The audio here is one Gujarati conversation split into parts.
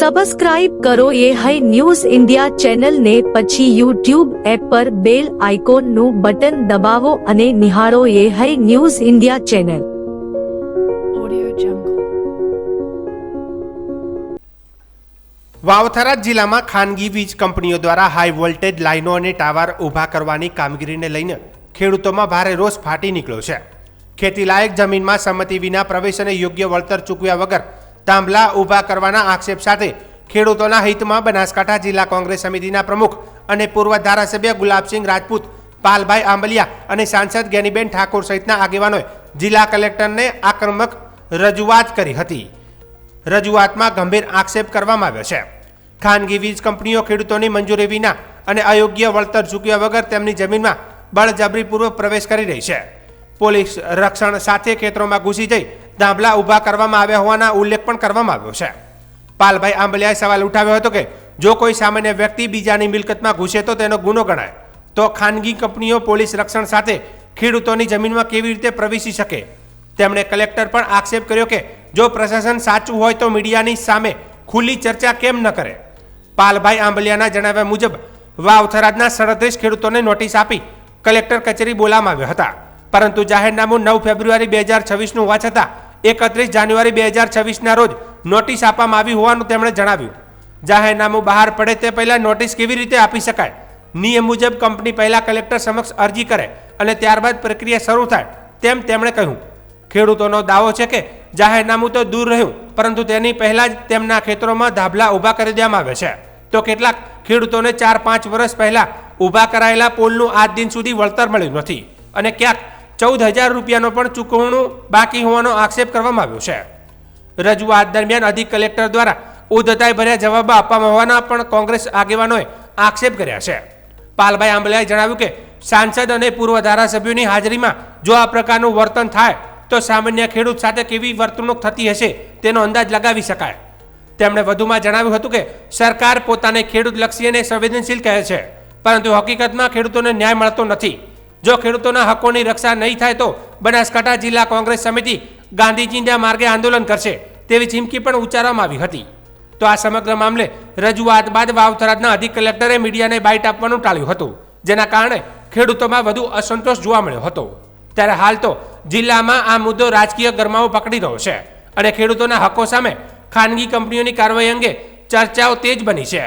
સબસ્ક્રાઇબ કરો ये है न्यूज़ इंडिया चैनल ने પછી YouTube એપ પર બેલ આઇકોનનું બટન દબાવો અને નિહાળો ये है न्यूज़ इंडिया चैनल। વાવથરા જિલ્લામાં ખાનગી વીજ કંપનીઓ દ્વારા હાઈ વોલ્ટેજ લાઇનો અને ટાવર ઊભા કરવાની કામગીરીને લઈને ખેડૂતોમાં ભારે રોષ ફાટી નીકળ્યો છે। ખેતીલાયક જમીનમાં સંમતિ વિના પ્રવેશ અને યોગ્ય વળતર ચૂકવ્યા વગર થાંભલા ઊભા કરવાના આક્ષેપ સાથે ખેડૂતોના હિતમાં બનાસકાંઠા જિલ્લા કોંગ્રેસ સમિતિના પ્રમુખ અને પૂર્વ ધારાસભ્ય ગુલાબસિંહ રાજપૂત, પાલભાઈ આંબલિયા અને સાંસદ જ્ઞાનીબેન ઠાકોર સહિતના આગેવાનોએ જિલ્લા કલેક્ટરને આક્રમક રજૂઆત કરી હતી। રજૂઆતમાં ગંભીર આક્ષેપ કરવામાં આવ્યો છે। ખાનગી વીજ કંપનીઓ ખેડૂતોની મંજૂરી વિના અને અયોગ્ય વળતર ચૂક્યા વગર તેમની જમીનમાં બળજબરીપૂર્વક પ્રવેશ કરી રહી છે। પોલીસ રક્ષણ સાથે ખેતરોમાં ઘૂસી જઈ થાંભલા ઊભા કરવામાં આવ્યા હોવાના ઉલ્લેખ પણ કરવામાં આવ્યો છે। પાલભાઈ આંબલિયાએ સવાલ ઉઠાવ્યો હતો કે જો કોઈ સામાન્ય વ્યક્તિ બીજાની મિલકતમાં ઘૂસે તો તેનો ગુનો ગણાય, તો ખાનગી કંપનીઓ પોલીસ રક્ષણ સાથે ખેડૂતોની જમીનમાં કેવી રીતે પ્રવેશી શકે। તેમણે કલેક્ટર પર આક્ષેપ કર્યો કે જો પ્રશાસન સાચું હોય તો મીડિયાની સામે ખુલ્લી ચર્ચા કેમ ન કરે। પાલભાઈ આંબલિયાના જણાવ્યા મુજબ વાવથરાના 37 ખેડૂતોને નોટિસ આપી કલેક્ટર કચેરી બોલાવવામાં આવ્યા હતા, પરંતુ જાહેરનામું 9 ફેબ્રુઆરી 2026 હોવા છતાં 31 જાન્યુઆરી 2026ના રોજ નોટિસ આપવામાં આવી હોવાનું તેમણે જણાવ્યું। જાહેરનામું બહાર પડે તે પહેલા નોટિસ કેવી રીતે આપી શકાય? નિયમ મુજબ કંપની પહેલા કલેક્ટર સમક્ષ અરજી કરે અને ત્યારબાદ પ્રક્રિયા શરૂ થાય તેમ તેમણે કહ્યું। ખેડૂતોનો દાવો છે કે જાહેરનામું તો દૂર રહ્યું, પરંતુ તેની પહેલા જ તેમના ખેતરોમાં ધાબલા ઊભા કરી દેવામાં આવે છે, તો કેટલાક ખેડૂતોને 4-5 વર્ષ પહેલા ઊભા કરાયેલા પોલનું આજ દિન સુધી વળતર મળ્યું નથી અને ક્યાંક 14,000 રૂપિયાનો પણ ચૂકવણું બાકી હોવાનો આક્ષેપ કરવામાં આવ્યો છે। રજૂઆત દરમિયાન અધિક કલેક્ટર દ્વારા ઉદ્ધતાઈ ભર્યા જવાબ આપવામાં હોવાના પણ કોંગ્રેસ આગેવાનોએ આક્ષેપ કર્યા છે। પાલભાઈ આંબલિયાએ જણાવ્યું કે સાંસદ અને પૂર્વ ધારાસભ્યોની હાજરીમાં જો આ પ્રકારનું વર્તન થાય તો સામાન્ય ખેડૂત સાથે કેવી વર્તણૂક થતી હશે તેનો અંદાજ લગાવી શકાય। તેમણે વધુમાં જણાવ્યું હતું કે સરકાર પોતાને ખેડૂતલક્ષી અને સંવેદનશીલ કહે છે, પરંતુ હકીકતમાં ખેડૂતોને ન્યાય મળતો નથી। જો ખેડૂતોના હકોની રક્ષા નહીં થાય તો બનાસકાંઠા જિલ્લા કોંગ્રેસ સમિતિ ગાંધીજીના માર્ગે આંદોલન કરશે તેવી ચીમકી પણ ઉચ્ચારવામાં આવી હતી। તો આ સમગ્ર મામલે રજૂઆત બાદ વાવથરાના અધિક કલેક્ટરે મીડિયાને બાઇટ આપવાનું ટાળ્યું હતું, જેના કારણે ખેડૂતોમાં વધુ અસંતોષ જોવા મળ્યો હતો। ત્યારે હાલ તો જિલ્લામાં આ મુદ્દો રાજકીય ગરમાવો પકડી રહ્યો છે અને ખેડૂતોના હકો સામે ખાનગી કંપનીઓની કાર્યવાહી અંગે ચર્ચાઓ તેજ બની છે।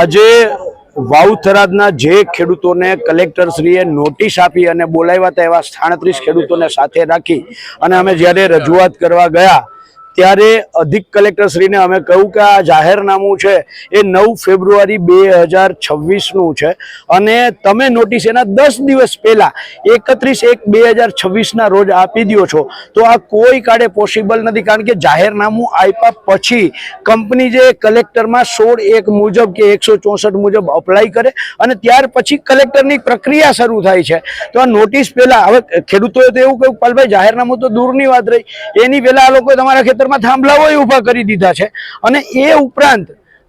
આજે વાવથરાના જે ખેડૂતોને કલેક્ટરશ્રીએ નોટિસ આપી અને બોલાવ્યા હતા એવા 37 ખેડૂતોને સાથે રાખી અને અમે જ્યારે રજૂઆત કરવા ગયા ત્યારે અધિક કલેક્ટરશ્રીને અમે કહ્યું કે આ જાહેરનામું છે એ 9 ફેબ્રુઆરી 2026નું છે અને તમે નોટિસ એના 10 દિવસ પહેલા 31/1/2026ના રોજ આપી દો છો, તો આ કોઈ કાળે પોસિબલ નથી, કારણ કે જાહેરનામું આપ્યા પછી કંપની જે કલેક્ટરમાં 16(1) મુજબ કે 164 મુજબ અપ્લાય કરે અને ત્યાર પછી કલેક્ટરની પ્રક્રિયા શરૂ થાય છે। તો આ નોટિસ પહેલા હવે ખેડૂતોએ તો એવું કહ્યું પાલભાઈ જાહેરનામું તો દૂરની વાત રહી, એની પહેલા આ લોકોએ તમારા ખેતરમાં થાંભલાઓ ઊભા કરી દીધા છે અને એ ઉપરાંત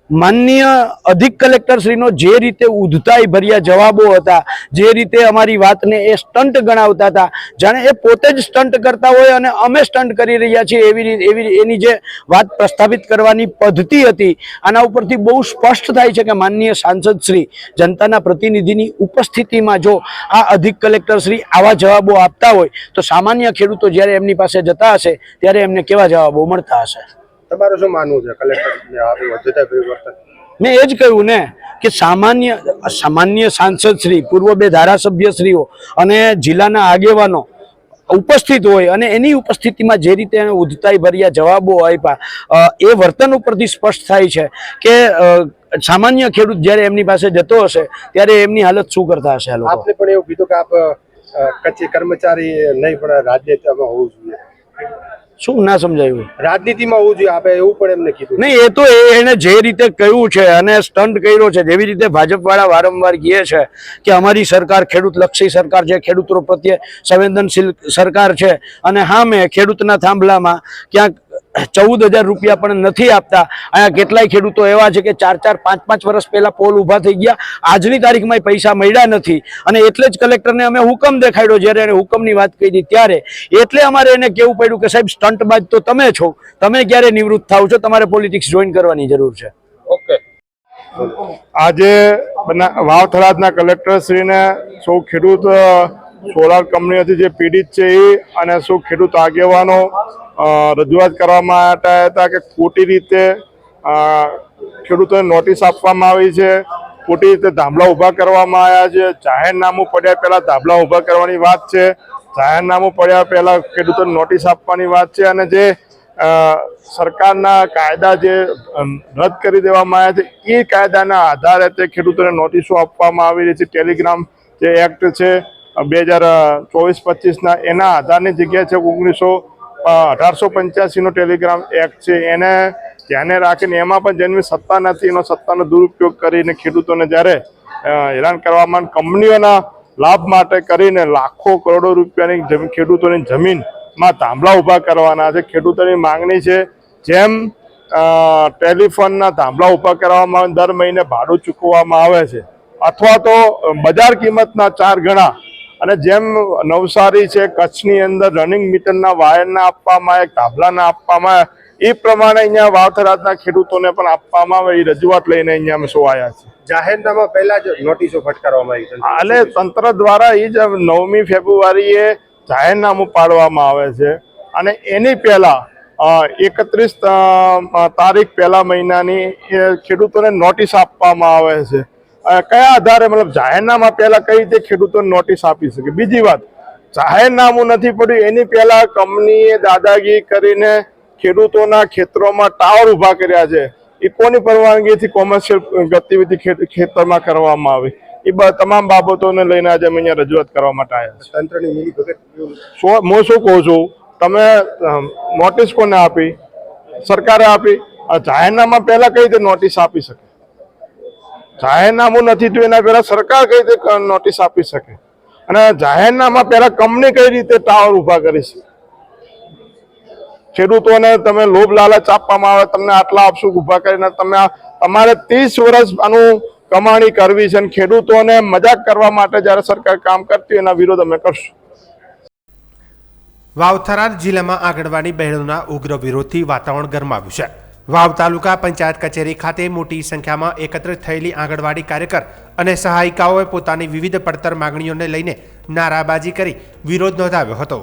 માનનીય અધિક કલેક્ટરશ્રીનો જે રીતે ઉદ્ધતાઈ ભર્યા જવાબો હતા, જે રીતે અમારી વાતને એ સ્ટન્ટ ગણાવતા હતા, જાણે એ પોતે જ સ્ટન્ટ કરતા હોય અને અમે સ્ટન્ટ કરી રહ્યા છીએ એવી એની જે વાત પ્રસ્થાપિત કરવાની પદ્ધતિ હતી, આના ઉપરથી બહુ સ્પષ્ટ થાય છે કે માનનીય સાંસદ શ્રી જનતાના પ્રતિનિધિની ઉપસ્થિતિમાં જો આ અધિક કલેક્ટરશ્રી આવા જવાબો આપતા હોય તો સામાન્ય ખેડૂતો જ્યારે એમની પાસે જતા હશે ત્યારે એમને કેવા જવાબો મળતા હશે? તમારું શું માનવું છે કલેક્ટરને આવી વધતા વર્તન? મેં એ જ કહ્યું ને કે સામાન્ય સાંસદ શ્રી, પૂર્વ 2 ધારાસભ્યશ્રીઓ અને જિલ્લાના આગેવાનો ઉપસ્થિત હોય અને એની ઉપસ્થિતિમાં જે રીતે એને ઉદ્ધતાઈ ભર્યા જવાબો આપ્યા એ વર્તન ઉપરથી સ્પષ્ટ થાય છે કે સામાન્ય ખેડૂત જ્યારે એમની પાસે જતો હશે ત્યારે એમની હાલત શું કરતા હશે? આપને પણ એવું કીધું કે આપ કચ્છી કર્મચારી નહીં પણ રાજનીતિમાં હોવું જોઈએ। શું ના સમજાયું? રાજનીતિમાં હોવું જોઈએ આપે એવું પણ એમને કીધું નહીં, એ તો એને જે રીતે કહ્યું છે અને સ્ટન્ટ કર્યો છે, જેવી રીતે ભાજપવાળા વારંવાર કહે છે કે અમારી સરકાર ખેડૂતલક્ષી સરકાર છે, ખેડૂતો પ્રત્યે સંવેદનશીલ સરકાર છે અને હા મેં ખેડૂતના થાંભલામાં ક્યાંક 14,000 રૂપિયા પણ નથી આપતા. અહીંયા કેટલાય ખેડૂતો એવા છે કે 4-4, 5-5 વર્ષ પહેલા પોલ ઊભા થઈ ગયા, આજની તારીખમાં પૈસા મળ્યા નથી. અને એટલે જ કલેક્ટરને અમે હુકમ દેખાડ્યો. જ્યારે એને હુકમની વાત કરી ત્યારે એટલે અમારે એને કહેવું પડ્યું કે સાહેબ સ્ટન્ટબાજ તો તમે છો, તમે ક્યારે નિવૃત્ત થાવ છો, તમારે પોલિટિક્સ જોઈન કરવાની જરૂર છે. ઓકે, આજે વાવ થરાદના કલેક્ટર શ્રીને સૌ ખેડૂત સોલાર કંપનીઓથી જે પીડિત છે એ અને સૌ ખેડૂત આગેવાનો રજૂઆત કરવામાં આવ્યા હતા કે ખોટી રીતે ખેડૂતોને નોટિસ આપવામાં આવી છે, ખોટી રીતે ધાબળા ઊભા કરવામાં આવ્યા છે. જાહેરનામું પડ્યા પહેલા ધાબળા ઊભા કરવાની વાત છે, જાહેરનામું પડ્યા પહેલા ખેડૂતોને નોટિસ આપવાની વાત છે. અને જે સરકારના કાયદા જે રદ કરી દેવામાં આવ્યા છે એ કાયદાના આધારે તે ખેડૂતોને નોટિસો આપવામાં આવી રહી છે. ટેલિગ્રામ જે એક્ટ છે 2024-25ના એના આધારની જગ્યા છે 1885નો ટેલિગ્રામ એક્ટ છે, એને ધ્યાને રાખીને એમાં પણ જેની સત્તા નથી એનો સત્તાનો દુરુપયોગ કરીને ખેડૂતોને જ્યારે હેરાન કરવામાં, કંપનીઓના લાભ માટે કરીને લાખો કરોડો રૂપિયાની ખેડૂતોની જમીનમાં ધાબળા ઊભા કરવાના છે. ખેડૂતોની માંગણી છે જેમ ટેલિફોનના ધાબળા ઊભા કરવામાં આવે, દર મહિને ભાડું ચૂકવવામાં આવે છે અથવા તો બજાર કિંમતના 4 ગણા, અને જેમ નવસારી છે કચ્છની અંદર રનિંગ મીટરના વાયરના આપવામાં આવે, ધાબળાના આપવામાં આવે, એ પ્રમાણે અહીંયા વાવ થરાદના ખેડૂતોને પણ આપવામાં આવે. એ રજૂઆત લઈને અહીંયા અમે સૌ આવ્યા છીએ. જાહેરનામા પહેલા જ નોટિસો ફટકારવામાં આવી છે. એટલે તંત્ર દ્વારા એ જ 9મી ફેબ્રુઆરીએ જાહેરનામું પાડવામાં આવે છે અને એની પહેલા 31 તારીખ પહેલા મહિનાની ખેડૂતોને નોટિસ આપવામાં આવે છે. કયા આધારે, મતલબ જાહેરનામા પહેલા કઈ રીતે ખેડૂતોને નોટિસ આપી શકે? બીજી વાત, જાહેરનામું નથી પડ્યું એની પહેલા કંપનીએ દાદાગીરી કરીને ખેડૂતોના ખેતરોમાં ટાવર ઊભા કર્યા છે. એ કોની પરવાનગીથી કોમર્શિયલ ગતિવિધિ ખેતરમાં કરવામાં આવી? એ તમામ બાબતોને લઈને આજે અમે અહીંયા રજૂઆત કરવા માટે આવ્યા છે. તંત્રની મિલીભગત હું શું કહું છું, તમે નોટિસ કોને આપી? સરકારે આપી. જાહેરનામા પહેલા કઈ રીતે નોટિસ આપી શકે? જાહેરનામું નથી તો એના પહેલા સરકાર કઈ રીતે નોટિસ આપી શકે? અને જાહેરનામા પહેલા કંપની કઈ રીતે ટાવર ઊભા કરી છે? ખેડૂતોને તમે લોભ લાલચ આપવામાં આવે, તમને આટલા આપશું ઊભા કરીને, તમારે 30 વર્ષ આનું કમાણી કરવી છે અને ખેડૂતોને મજાક કરવા માટે જ્યારે સરકાર કામ કરતી હોય એના વિરોધ અમે કરશું. વાવ થરાદ જિલ્લામાં આંગણવાડી બહેનોના ઉગ્ર વિરોધથી વાતાવરણ ગરમાવ્યું છે. વાવ તાલુકા પંચાયત કચેરી ખાતે મોટી સંખ્યામાં એકત્રિત થયેલી આંગણવાડી કાર્યકર અને સહાયિકાઓએ પોતાની વિવિધ પડતર માંગણીઓને લઈને નારાબાજી કરી વિરોધ નોંધાવ્યો હતો.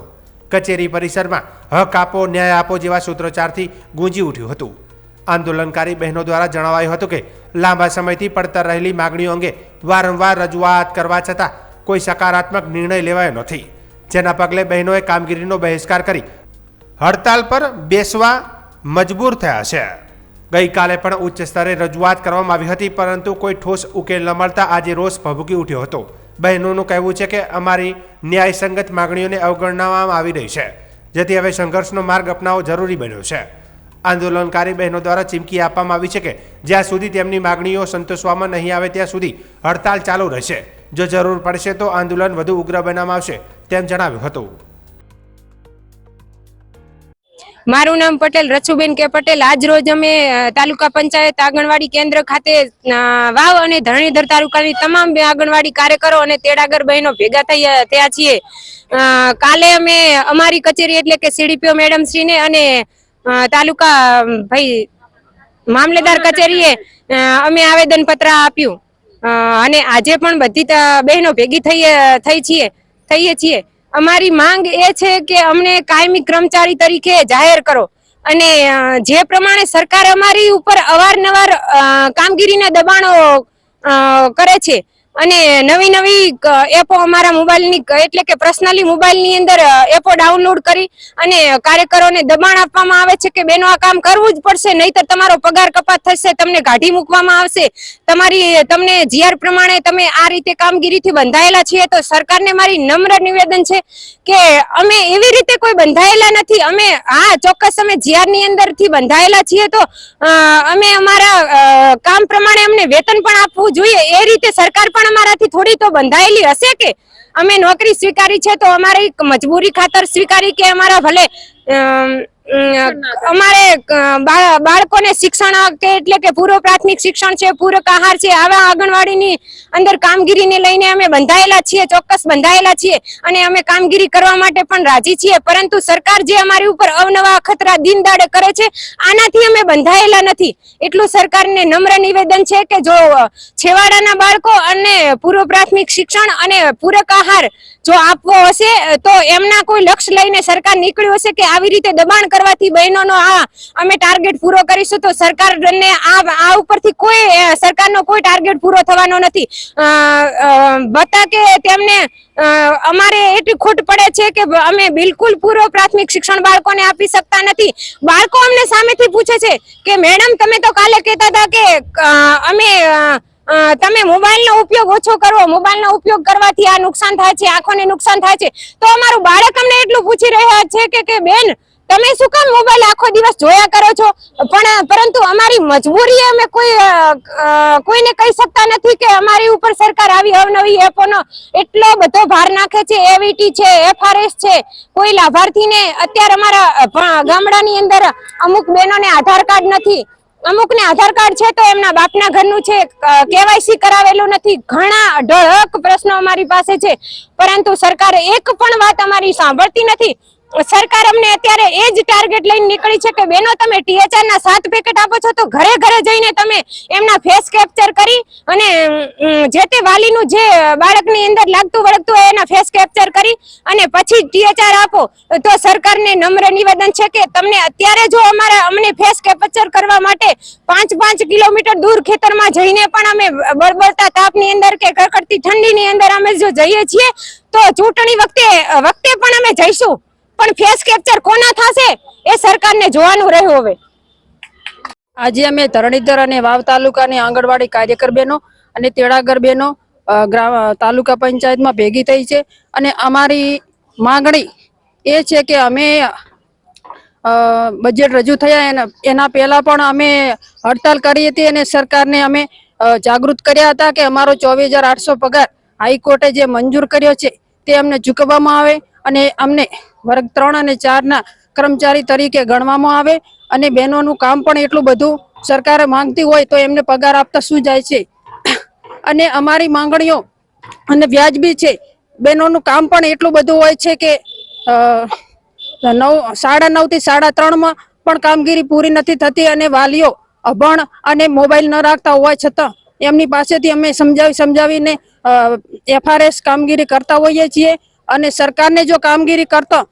કચેરી પરિસરમાં હક આપો, ન્યાય આપો જેવા સૂત્રોચ્ચારથી ગુંજી ઉઠ્યું હતું. આંદોલનકારી બહેનો દ્વારા જણાવાયું હતું કે લાંબા સમયથી પડતર રહેલી માંગણીઓ અંગે વારંવાર રજૂઆત કરવા છતાં કોઈ સકારાત્મક નિર્ણય લેવાયો નથી, જેના પગલે બહેનોએ કામગીરીનો બહિષ્કાર કરી હડતાલ પર બેસવા મજબૂર થયા છે. ગઈકાલે પણ ઉચ્ચ સ્તરે રજૂઆત કરવામાં આવી હતી, પરંતુ કોઈ ઠોસ ઉકેલ ન મળતા આજે રોષ ભભૂકી ઉઠ્યો હતો. બહેનોનું કહેવું છે કે અમારી ન્યાયસંગત માંગણીઓને અવગણવામાં આવી રહી છે, જેથી હવે સંઘર્ષનો માર્ગ અપનાવવો જરૂરી બન્યો છે. આંદોલનકારી બહેનો દ્વારા ચીમકી આપવામાં આવી છે કે જ્યાં સુધી તેમની માંગણીઓ સંતોષવામાં નહીં આવે ત્યાં સુધી હડતાલ ચાલુ રહેશે. જો જરૂર પડશે તો આંદોલન વધુ ઉગ્ર બનાવવામાં આવશે તેમ જણાવ્યું હતું. મારું નામ પટેલ રચુબેન કે પટેલ. આજ રોજ અમે તાલુકા પંચાયત આંગણવાડી કેન્દ્ર ખાતે વાવ અને ધરણીધર તાલુકાની તમામ આંગણવાડી કાર્યકરો અને તેડાગર બહેનો ભેગા થયા છીએ. કાલે અમે અમારી કચેરી એટલે કે સીડીપીઓ મેડમ શ્રીને અને તાલુકા મામલેદાર કચેરીએ અમે આવેદન પત્ર આપ્યું અને આજે પણ બધી બહેનો ભેગી થઈએ છીએ. અમારી માંગ એ છે કે અમને કાયમી કર્મચારી તરીકે જાહેર કરો અને જે પ્રમાણે સરકાર અમારી ઉપર અવારનવાર કામગીરીના દબાણો કરે છે અને નવી એપો અમારા મોબાઈલની એટલે કે પર્સનલી મોબાઈલની અંદર એપો ડાઉનલોડ કરી અને કાર્યકરોને દબાણ આપવામાં આવે છે કે બેનો આ કામ કરવું જ પડશે, નહીતર તમારો પગાર કપાત થશે, તમને કાઢી મૂકવામાં આવશે, તમને જીઆર પ્રમાણે તમે આ રીતે કામગીરીથી બંધાયેલા છીએ. તો સરકારને મારી નમ્ર નિવેદન છે કે અમે એવી રીતે કોઈ બંધાયેલા નથી. અમે ચોક્કસ અમે જીઆરની અંદરથી બંધાયેલા છીએ, તો અમે અમારા કામ પ્રમાણે અમને વેતન પણ આપવું જોઈએ. એ રીતે સરકાર પણ અમારાથી થોડી તો બંધાયેલી હશે કે અમે નોકરી સ્વીકારી છે તો અમારી મજબૂરી ખાતર સ્વીકારી કે અમારા ભલે અમારે બાળકોને શિક્ષણ કે એટલે કે પૂર્વ પ્રાથમિક શિક્ષણ છે, પૂરક આહાર છે, આવા આંગણવાડીની અંદર કામગીરીને લઈને અમે બંધાયેલા છીએ, ચોક્કસ બંધાયેલા છીએ અને અમે કામગીરી કરવા માટે પણ રાજી છીએ. પરંતુ સરકાર જે અમારી ઉપર અવનવા અખતરા દિન દાડે કરે છે, આનાથી અમે બંધાયેલા નથી. એટલું સરકારને નમ્ર નિવેદન છે કે જો છેવાડાના બાળકો અને પૂર્વ પ્રાથમિક શિક્ષણ અને પૂરક આહાર જો આપવો હશે તો એમના કોઈ લક્ષ્ય લઈને સરકાર નીકળ્યું હશે કે આવી રીતે દબાણ કરવાથી બહેનોનો અમે ટાર્ગેટ પૂરો કરીશું, તો સરકારને આ ઉપરથી કોઈ સરકારનો કોઈ ટાર્ગેટ પૂરો થવાનો નથી. બતા કે તેમને અમારે એટલી ખોટ પડે છે કે અમે બિલકુલ પૂર્વ પ્રાથમિક શિક્ષણ બાળકોને આપી શકતા નથી. બાળકો અમને સામેથી પૂછે છે કે મેડમ તમે તો કાલે કહેતા હતા કે અમે તમે મોબાઈલનો ઉપયોગ ઓછો કરવો, મોબાઈલનો ઉપયોગ કરવાથી આ નુકસાન થાય છે, આંખોને નુકસાન થાય છે. તો અમારું બાળક અમને એટલું પૂછી રહ્યા છે કે બેન તમે શું કામ મોબાઈલ આખો દિવસ જોયા કરો છો? પરંતુ અમારી મજબૂરી અમે કોઈને કહી શકતા નથી કે અમારી ઉપર સરકાર આવી અવનવી એપોનો એટલો બધો ભાર નાખે છે. એવીટી છે, FRS છે, કોઈ લાભાર્થીને અત્યારે અમારા ગામડાની અંદર અમુક બહેનોને આધાર કાર્ડ નથી, અમુકને આધાર કાર્ડ છે તો એમના બાપના ઘરનું છે, KYC કરાવેલું નથી. ઘણા અઢળક પ્રશ્નો અમારી પાસે છે, પરંતુ સરકાર એક પણ વાત અમારી સાંભળતી નથી. સરકાર અમને અત્યારે એ જ ટાર્ગેટ લઈને નીકળી છે કે બેનો તમે THR ના 7 પેકેટ આપો છો તો ઘરે ઘરે જઈને તમે એમના ફેસ કેપ્ચર કરી અને જે તે વાલીનું જે બાળકની અંદર લાગતું વળગતું હોય એના ફેસ કેપ્ચર કરી અને પછી THR આપો. તો સરકારને નમ્ર નિવેદન છે કે તમને અત્યારે જો અમને ફેસ કેપ્ચર કરવા માટે 5 કિલોમીટર દૂર ખેતરમાં જઈને પણ અમે બળબળતા તાપની અંદર કે કડકડતી ઠંડીની અંદર અમે જો જઈએ છીએ તો ચૂંટણી વખતે પણ અમે જઈશું, પણ ફેસ કેપ્ચર કોના થશે એ સરકારને જોવાનું રહ્યું. હવે આજે અમે ધરણીધર અને વાવ તાલુકાની આંગણવાડી કાર્યકર બહેનો અને તેડાગર બહેનો તાલુકા પંચાયતમાં ભેગી થઈ છે અને અમારી માંગણી એ છે કે અમે બજેટ રજૂ થયા એના પહેલા પણ અમે હડતાલ કરી હતી અને સરકારને અમે જાગૃત કર્યા હતા કે અમારો 24,800 પગાર હાઈકોર્ટે જે મંજૂર કર્યો છે તે અમને ચૂકવવામાં આવે અને અમને વર્ગ 3 અને 4 ના કર્મચારી તરીકે ગણવામાં આવે અને બહેનોનું કામ પણ એટલું બધું સરકારે માંગતી હોય તો એમને પગાર આપતા શું જાય છે. અને અમારી માંગણીઓ અને વ્યાજબી છે. બહેનોનું કામ પણ એટલું બધું હોય છે કે 9:30 થી 3:30 પણ કામગીરી પૂરી નથી થતી અને વાલીઓ અભણ અને મોબાઈલ ન રાખતા હોવા છતાં એમની પાસેથી અમે સમજાવીને FRS કામગીરી કરતા હોઈએ છીએ. અને સરકારને જો કામગીરી કરતા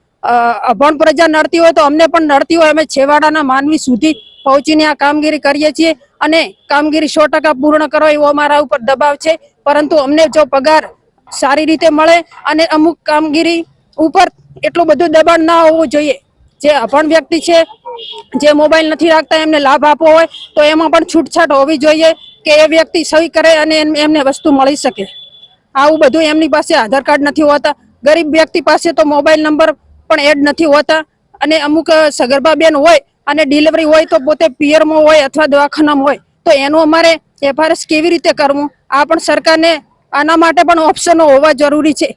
અભણ પ્રજા નડતી હોય તો અમને પણ નડતી હોય. અમે છેવાડાના માનવી સુધી પહોંચીને આ કામગીરી કરીએ છીએ અને કામગીરી 100% પૂર્ણ કરો એવો અમારા ઉપર દબાવ છે. પરંતુ અમને જો પગાર સારી રીતે મળે અને અમુક કામગીરી ઉપર એટલું બધું દબાણ ના હોવું જોઈએ. જે અભણ વ્યક્તિ છે, જે મોબાઈલ નથી રાખતા, એમને લાભ આપવો હોય તો એમાં પણ છૂટછાટ હોવી જોઈએ કે એ વ્યક્તિ સહી કરે અને એમને વસ્તુ મળી શકે. આવું બધું એમની પાસે આધાર કાર્ડ નથી હોતા. ગરીબ વ્યક્તિ પાસે તો મોબાઈલ નંબર પણ એડ નથી હોતા અને અમુક સગર્ભા બેન હોય અને ડિલિવરી હોય તો પોતે પિયરમાં હોય અથવા દવાખાનામાં હોય તો એનું અમારે FRS કેવી રીતે કરવું, આ પણ સરકારને આના માટે પણ ઓપ્શનો હોવા જરૂરી છે.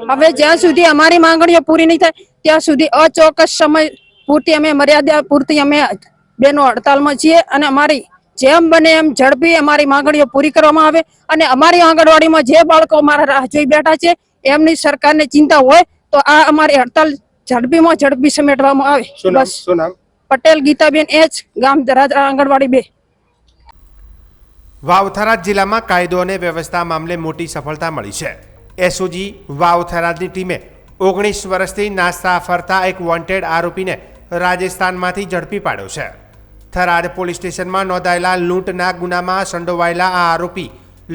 હવે જ્યાં સુધી અમારી માંગણીઓ પૂરી નહીં થાય ત્યાં સુધી અચોક્કસ સમય પૂરતી અમે મર્યાદા પૂરતી અમે બેનો હડતાલમાં છીએ અને અમારી જેમ બને એમ ઝડપી અમારી માંગણીઓ પૂરી કરવામાં આવે અને અમારી આંગણવાડીમાં જે બાળકો અમારા રાહ જોઈ બેઠા છે એમની સરકારને ચિંતા હોય તો આ અમારી હડતાલ ઝડપી સમેટવામાં આવે. બસ. પટેલ ગીતાબેન H, ગામ દરાદરા, આંગણવાડી 2. વાવ થરાદ જિલ્લામાં કાયદો અને વ્યવસ્થા મામલે મોટી સફળતા મળી છે. SOG વાવ થરાદની ટીમે 19 વર્ષથી નાસ્તા ફરતા એક વોન્ટેડ આરોપીને રાજસ્થાનમાંથી ઝડપી પાડ્યો છે. થરાદ પોલીસ સ્ટેશનમાં નોંધાયેલા લૂંટના ગુનામાં સંડોવાયેલા આ આરોપી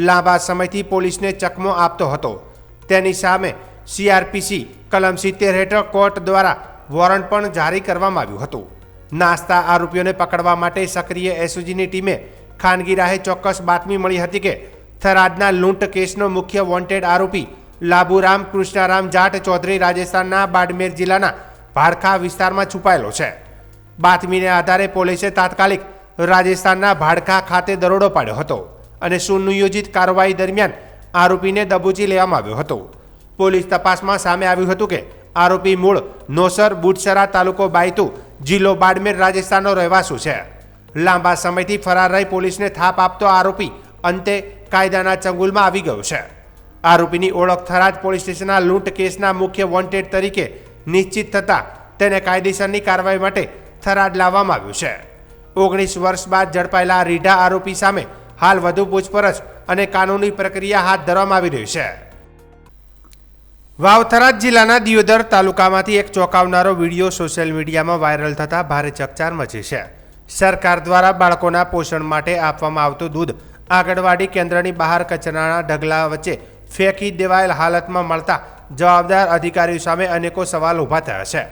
લાંબા સમયથી પોલીસને ચકમો આપતો હતો. તેની સામે CRPC કલમ 70 હેઠળ કોર્ટ દ્વારા વોરંટ પણ જારી કરવામાં આવ્યું હતું. નાસ્તા આરોપીઓને પકડવા માટે સક્રિય SOGની ટીમે ખાનગી રાહે ચોક્કસ બાતમી મળી હતી કે થરાદના લૂંટ કેસનો મુખ્ય વોન્ટેડ આરોપી લાબુરામ કૃષ્ણારામ જાટ ચૌધરી રાજસ્થાનના બાડમેર જિલ્લાના ભાડખા વિસ્તારમાં છુપાયેલો છે. બાતમીને આધારે પોલીસે તાત્કાલિક રાજસ્થાનના ભાડખા ખાતે દરોડો પાડ્યો હતો અને સુનિયોજિત કાર્યવાહી દરમિયાન આરોપીને દબોચી લેવામાં આવ્યો હતો. પોલીસ તપાસમાં સામે આવ્યું હતું કે આરોપી મૂળ નોસર બુટસરા તાલુકો બાયતુ જિલ્લો બાડમેર રાજસ્થાનનો રહેવાસી છે. લાંબા સમયથી ફરાર રહી પોલીસને થાપ આપતો આરોપી અંતે કાયદાના ચંગુલમાં આવી ગયો છે. આરોપીની ઓળખ થરાદ પોલીસ સ્ટેશનના લૂંટ કેસના મુખ્ય વોન્ટેડ તરીકે નિશ્ચિત થતાં તેને કાયદેસરની કાર્યવાહી માટે થરાદ લાવવામાં આવ્યું છે. 19 વર્ષ બાદ ઝડપાયેલા રીઢા આરોપી સામે હાલ વધુ પૂછપરછ અને કાનૂની પ્રક્રિયા હાથ ધરવામાં આવી રહી છે. વાવ-થરાદ જિલ્લાના દિયોદર તાલુકામાંથી એક ચોંકાવનારો વિડીયો સોશિયલ મીડિયામાં વાયરલ થતાં ભારે ચકચાર મચી છે. સરકાર દ્વારા બાળકોના પોષણ માટે આપવામાં આવતું દૂધ આંગણવાડી કેન્દ્રની બહાર કચરાના ઢગલા વચ્ચે ફેંકી દેવાયેલ હાલતમાં મળતા જવાબદાર અધિકારીઓ સામે અનેકો સવાલ ઊભા થયા છે.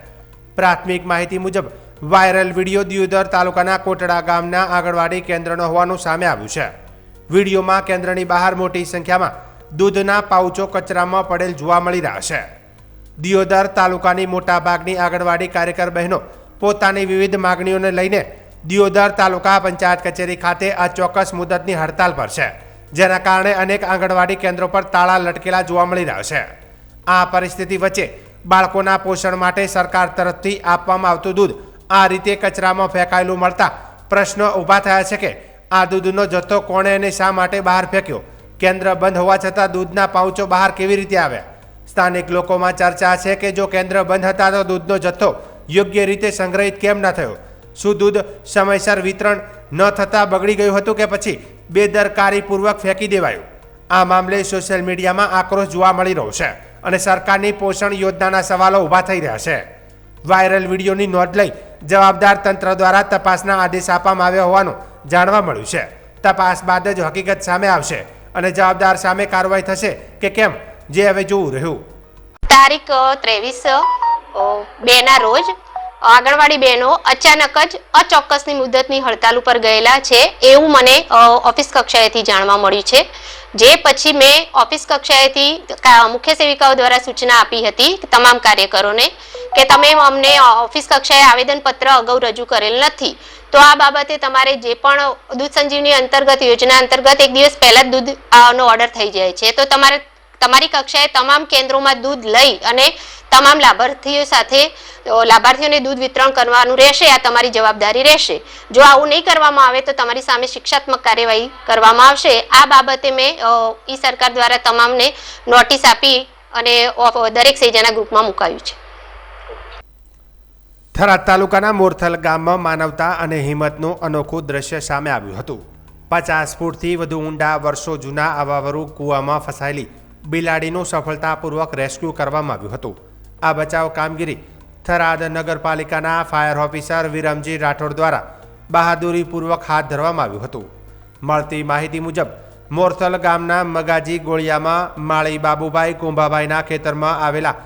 પ્રાથમિક માહિતી મુજબ વાયરલ વિડીયો દિયોદર તાલુકાના કોટડા ગામના આંગણવાડી કેન્દ્રનો હોવાનું સામે આવ્યું છે. વિડીયોમાં કેન્દ્રની બહાર મોટી સંખ્યામાં દૂધના પાઉચો કચરામાં પડેલ જોવા મળી રહ્યા છે. દિયોદર તાલુકાની મોટાભાગની આંગણવાડી કાર્યકર બહેનો પોતાની વિવિધ માગણીઓને લઈને દિયોદર તાલુકા પંચાયત કચેરી ખાતે અચોક્કસ મુદતની હડતાલ પર છે, જેના કારણે અનેક આંગણવાડી કેન્દ્રો પર તાળા લટકેલા જોવા મળી રહ્યા છે. આ પરિસ્થિતિ વચ્ચે બાળકોના પોષણ માટે સરકાર તરફથી આપવામાં આવતું દૂધ આ રીતે કચરામાં ફેંકાયેલું મળતા પ્રશ્નો ઊભા થયા છે કે આ દૂધનો જથ્થો કોણે અને શા માટે બહાર ફેંક્યો? કેન્દ્ર બંધ હોવા છતાં દૂધના પાઉચો બહાર કેવી રીતે આવ્યા? સ્થાનિક લોકોમાં ચર્ચા છે કે જો કેન્દ્ર બંધ હતા તો દૂધનો જથ્થો યોગ્ય રીતે સંગ્રહિત કેમ ન થયો? શું દૂધ સમયસર વિતરણ ન થતાં બગડી ગયું હતું કે પછી બેદરકારીપૂર્વક ફેંકી દેવાયું? આ મામલે સોશિયલ મીડિયામાં આક્રોશ જોવા મળી રહ્યો છે અને સરકારની પોષણ યોજનાના સવાલો ઊભા થઈ રહ્યા છે. વાયરલ વિડીયોની નોંધ લઈ જવાબદાર તંત્ર દ્વારા તપાસના આદેશ આપવામાં આવ્યા હોવાનું જાણવા મળ્યું છે. તપાસ બાદ જ હકીકત સામે આવશે અને જવાબદાર સામે કાર્યવાહી થશે કે કેમ, જે હવે જોવું રહ્યું. તારીખ 23/2 ના રોજ આંગણવાડી બહેનો અચાનક જ અચોક્કસની મુદતની હડતાલ ઉપર ગયેલા છે એવું મને ઓફિસ કક્ષાએથી જાણવા મળ્યું છે. જે પછી મેં ઓફિસ કક્ષાએથી મુખ્ય સેવિકાઓ દ્વારા સૂચના આપી હતી તમામ કાર્યકરોને કે તમે અમને ઓફિસ કક્ષાએ આવેદનપત્ર અગાઉ રજૂ કરેલ નથી, તો આ બાબતે તમારે જે પણ દૂધ સંજીવની અંતર્ગત યોજના અંતર્ગત એક દિવસ પહેલા જ દૂધનો ઓર્ડર થઈ જાય છે, તો તમારે તમારી કક્ષાએ તમામ કેન્દ્રોમાં દૂધ લઈ અને તમામ લાભાર્થીઓને દૂધ વિતરણ કરવાનું રહેશે. આ તમારી જવાબદારી રહેશે. જો આવું નહીં કરવામાં આવે તો તમારી સામે શિક્ષાત્મક કાર્યવાહી કરવામાં આવશે. આ બાબતે મેં ઈ સરકાર દ્વારા તમામને નોટિસ આપી અને દરેક સેજાના ગ્રુપમાં મુકાયું છે. થરાદ તાલુકાના મોરથલ ગામમાં માનવતા અને હિંમતનું અનોખું દ્રશ્ય સામે આવ્યું હતું. 50 ફૂટથી વધુ ઊંડા વર્ષો જૂના આવાવરૂ કૂવામાં ફસાયેલી બિલાડીનું સફળતાપૂર્વક રેસ્ક્યુ કરવામાં આવ્યું હતું. આ બચાવ કામગીરી થરાદ નગરપાલિકાના ફાયર ઓફિસર વિરમજી રાઠોડ દ્વારા બહાદુરીપૂર્વક હાથ ધરવામાં આવ્યું હતું. મળતી માહિતી મુજબ મોરથલ ગામના મગાજી ગોળિયામાં માળી બાબુભાઈ કુંભાભાઈના ખેતરમાં આવેલા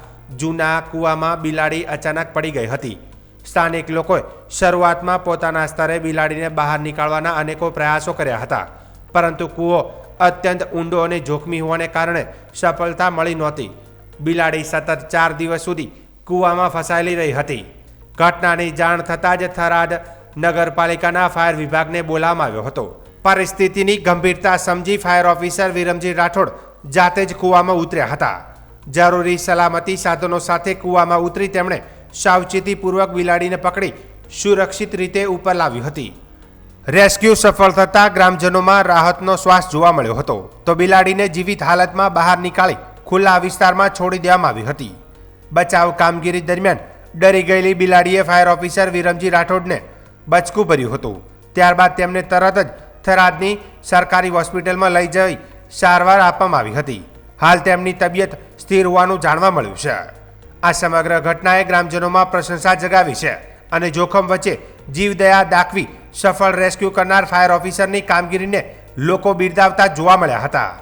જૂના કૂવામાં બિલાડી અચાનક પડી ગઈ હતી. સ્થાનિક લોકોએ શરૂઆતમાં પોતાના સ્તરે બિલાડીને બહાર નીકાળવાના અનેકો પ્રયાસો કર્યા હતા, પરંતુ કૂવો અત્યંત ઊંડો અને જોખમી હોવાને કારણે સફળતા મળી નહોતી. બિલાડી સતત 4 દિવસ સુધી કૂવામાં ફસાયેલી રહી હતી. ઘટનાની જાણ થતાં જ થરાદ નગરપાલિકાના ફાયર વિભાગને બોલાવવામાં આવ્યો હતો. પરિસ્થિતિની ગંભીરતા સમજી ફાયર ઓફિસર વિરમજી રાઠોડ જાતે જ કૂવામાં ઉતર્યા હતા. જરૂરી સલામતી સાધનો સાથે કૂવામાં ઉતરી તેમણે સાવચેતીપૂર્વક બિલાડીને પકડી સુરક્ષિત રીતે ઉપર લાવી હતી. રેસ્ક્યુ સફળ થતાં ગ્રામજનોમાં રાહતનો શ્વાસ જોવા મળ્યો હતો, તો બિલાડીને જીવિત હાલતમાં બહાર નીકાળી ખુલ્લા વિસ્તારમાં છોડી દેવામાં આવી હતી. બચાવ કામગીરી દરમિયાન ડરી ગયેલી બિલાડીએ ફાયર ઓફિસર વિરમજી રાઠોડને બચકું ભર્યું હતું. ત્યારબાદ તેમને તરત જ થરાદની સરકારી હોસ્પિટલમાં લઈ જઈ સારવાર આપવામાં આવી હતી. હાલ તેમની તબિયત સ્થિર હોવાનું જાણવા મળ્યું છે. આ સમગ્ર ઘટનાએ ગ્રામજનોમાં પ્રશંસા જગાવી છે અને જોખમ વચ્ચે જીવદયા દાખવી સફળ રેસ્ક્યુ કરનાર ફાયર ઓફિસરની કામગીરીને લોકો બિરદાવતા જોવા મળ્યા હતા.